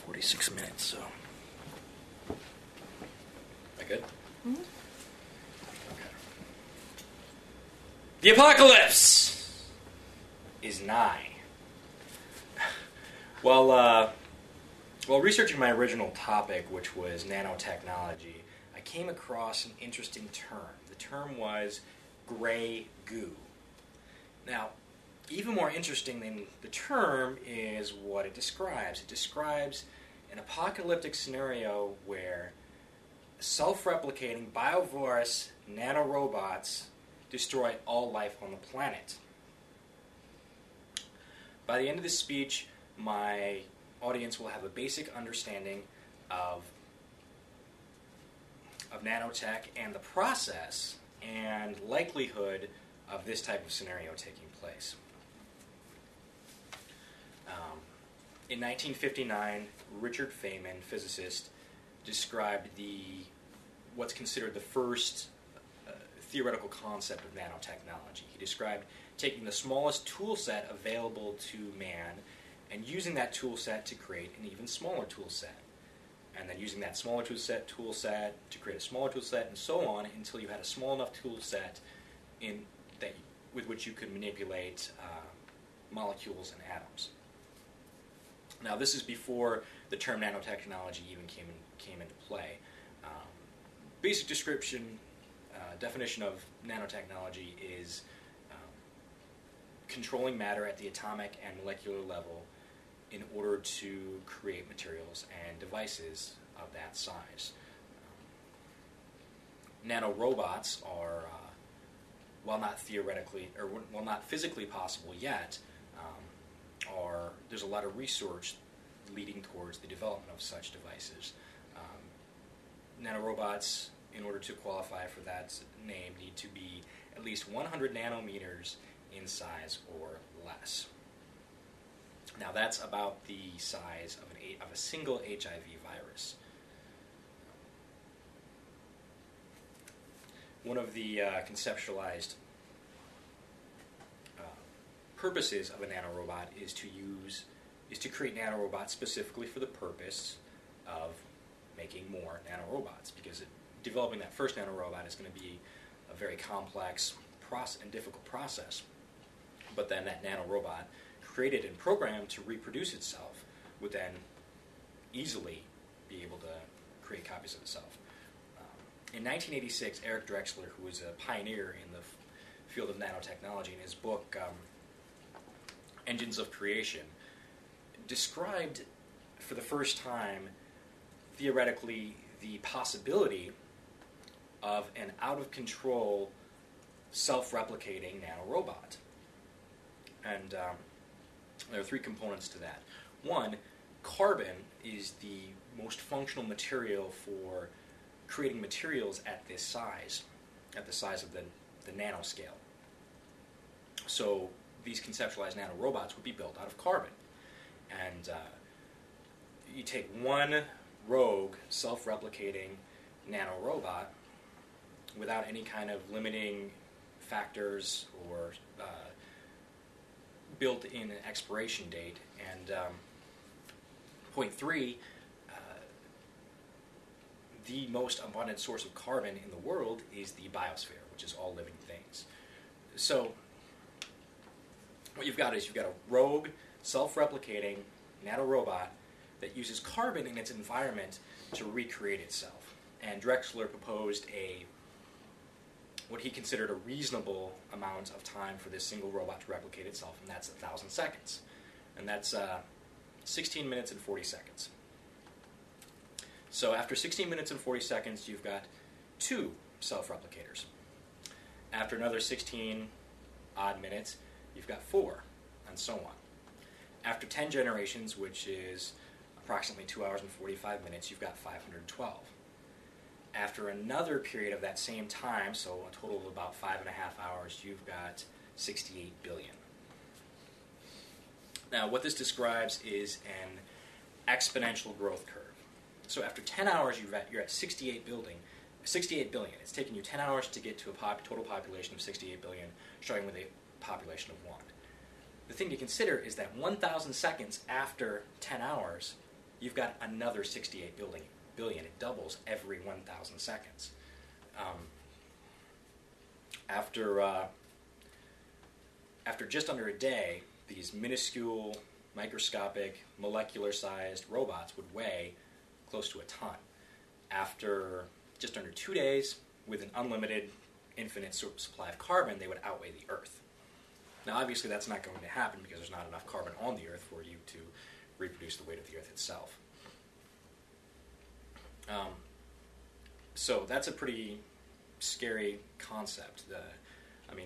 46 minutes, so. Am I good? Mm-hmm. Okay. The apocalypse is nigh. While researching my original topic, which was nanotechnology, I came across an interesting term. The term was gray goo. Now, even more interesting than the term is what it describes. It describes an apocalyptic scenario where self-replicating biovirus nanorobots destroy all life on the planet. By the end of this speech, my audience will have a basic understanding of nanotech and the process and likelihood of this type of scenario taking place. In 1959, Richard Feynman, physicist, described what's considered the first theoretical concept of nanotechnology. He described taking the smallest tool set available to man and using that tool set to create an even smaller tool set. And then using that smaller tool set to create a smaller tool set, and so on, until you had a small enough tool set with which you could manipulate molecules and atoms. Now, this is before the term nanotechnology even came into play. Basic definition of nanotechnology is controlling matter at the atomic and molecular level in order to create materials and devices of that size. Nanorobots are, while not physically possible yet, there's a lot of research leading towards the development of such devices. Nanorobots, in order to qualify for that name, need to be at least 100 nanometers in size or less. Now, that's about the size of a single HIV virus. One of the conceptualized purposes of a nanorobot is to create nanorobots specifically for the purpose of making more nanorobots, because developing that first nanorobot is going to be a very complex and difficult process. But then that nanorobot, created and programmed to reproduce itself, would then easily be able to create copies of itself. In 1986, Eric Drexler, who was a pioneer in the field of nanotechnology, in his book Engines of Creation, described for the first time, theoretically, the possibility of an out-of-control, self-replicating nanorobot. And there are three components to that. One, carbon is the most functional material for creating materials at this size, at the size of the nanoscale. So these conceptualized nanorobots would be built out of carbon. And you take one rogue, self-replicating nanorobot without any kind of limiting factors or built-in expiration date. And point three, the most abundant source of carbon in the world is the biosphere, which is all living things. So what you've got is a rogue, self-replicating nanorobot that uses carbon in its environment to recreate itself. And Drexler proposed what he considered a reasonable amount of time for this single robot to replicate itself, and that's 1,000 seconds. And that's 16 minutes and 40 seconds. So after 16 minutes and 40 seconds, you've got 2 self-replicators. After another 16 odd minutes, you've got 4, and so on. After 10 generations, which is approximately 2 hours and 45 minutes, you've got 512. After another period of that same time, so a total of about 5.5 hours, you've got 68 billion. Now, what this describes is an exponential growth curve. So after 10 hours, you're at 68 billion. It's taken you 10 hours to get to a total population of 68 billion, starting with a population of 1. The thing to consider is that 1,000 seconds after 10 hours, you've got another 68 billion. It doubles every 1,000 seconds. After just under a day, these minuscule, microscopic, molecular-sized robots would weigh close to a ton. After just under 2 days, with an unlimited, infinite supply of carbon, they would outweigh the Earth. Now, obviously, that's not going to happen because there's not enough carbon on the Earth for you to reproduce the weight of the Earth itself. So that's a pretty scary concept.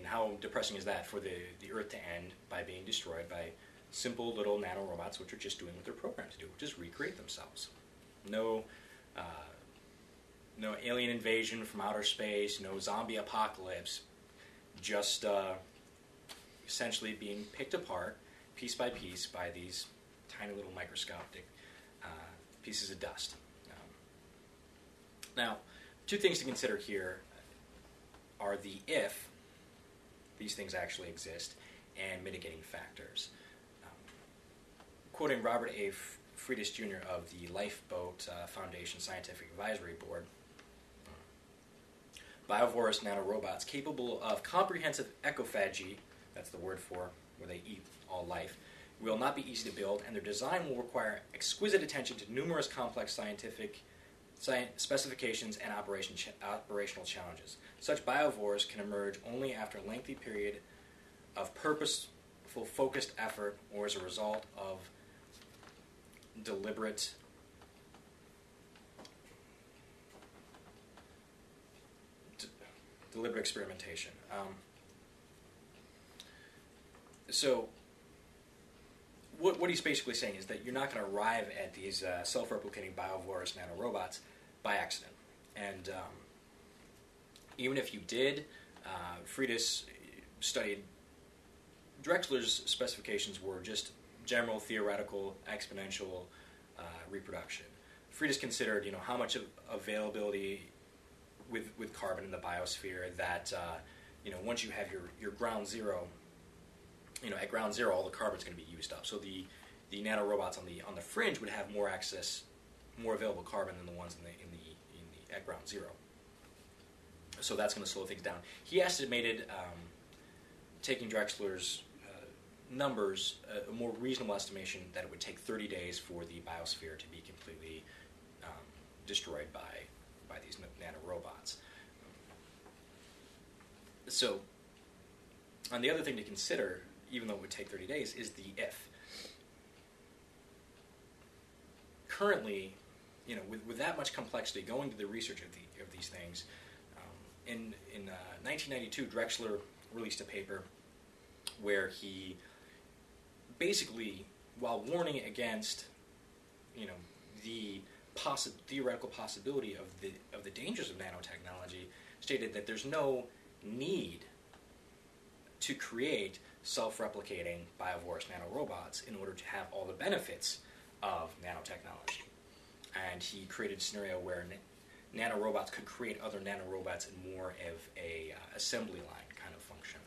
How depressing is that for the Earth to end by being destroyed by simple little nanorobots which are just doing what they're programmed to do, which is recreate themselves. No alien invasion from outer space, no zombie apocalypse, just essentially being picked apart piece by piece by these tiny little microscopic pieces of dust. Now, two things to consider here are the if these things actually exist and mitigating factors. Quoting Robert A. Friedis Jr. of the Lifeboat Foundation Scientific Advisory Board, biovorous nanorobots capable of comprehensive ecophagy, that's the word for where they eat all life, will not be easy to build, and their design will require exquisite attention to numerous complex scientific specifications and operational challenges. Such biovores can emerge only after a lengthy period of purposeful, focused effort or as a result of deliberate experimentation. So what he's basically saying is that you're not going to arrive at these self-replicating biovorous nanorobots by accident. And even if you did, Friedis studied Drexler's specifications were just general theoretical exponential reproduction. Friedis considered, how much of availability with carbon in the biosphere that, once you have your ground zero, at ground zero, all the carbon's going to be used up. So the nanorobots on the fringe would have more available carbon than the ones at ground zero. So that's going to slow things down. He estimated, taking Drexler's numbers, a more reasonable estimation that it would take 30 days for the biosphere to be completely destroyed by these nanorobots. So, and the other thing to consider, even though it would take 30 days, is the if. Currently, with that much complexity going to the research of these things, in 1992, Drexler released a paper where he basically, while warning against, the theoretical possibility of the dangers of nanotechnology, stated that there's no need to create self-replicating biovorous nanorobots in order to have all the benefits of nanotechnology. And he created a scenario where nanorobots could create other nanorobots in more of a assembly line kind of function.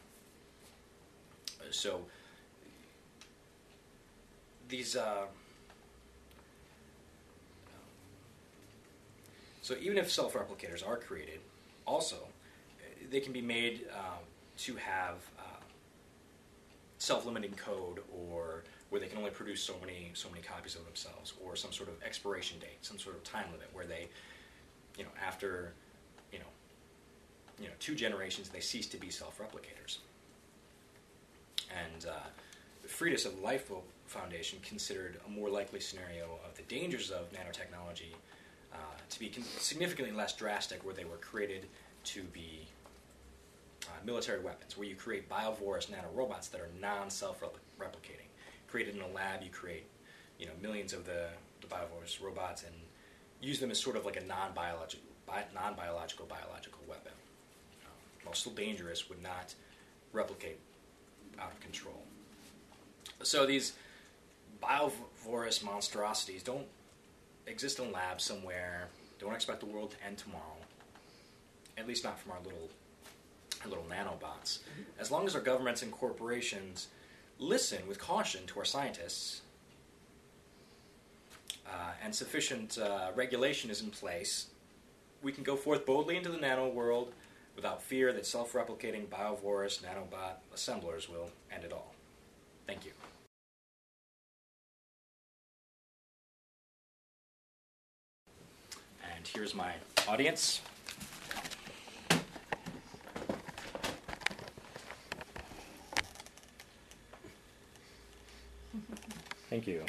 So these so even if self-replicators are created, also they can be made to have self-limiting code, or where they can only produce so many copies of themselves, or some sort of expiration date, some sort of time limit where they, after 2 generations, they cease to be self-replicators. And Friedis of the Lifeboat Foundation considered a more likely scenario of the dangers of nanotechnology to be significantly less drastic, where they were created to be military weapons, where you create biovorous nanorobots that are non-self-replicating. Created in a lab, you create millions of the biovorous robots and use them as sort of like a non-biological biological weapon. While still dangerous, would not replicate out of control. So these biovorous monstrosities don't exist in labs somewhere. Don't expect the world to end tomorrow. At least not from our little nanobots. As long as our governments and corporations listen with caution to our scientists, and sufficient regulation is in place, we can go forth boldly into the nano world without fear that self-replicating biovorous nanobot assemblers will end it all. Thank you. And here's my audience. Thank you.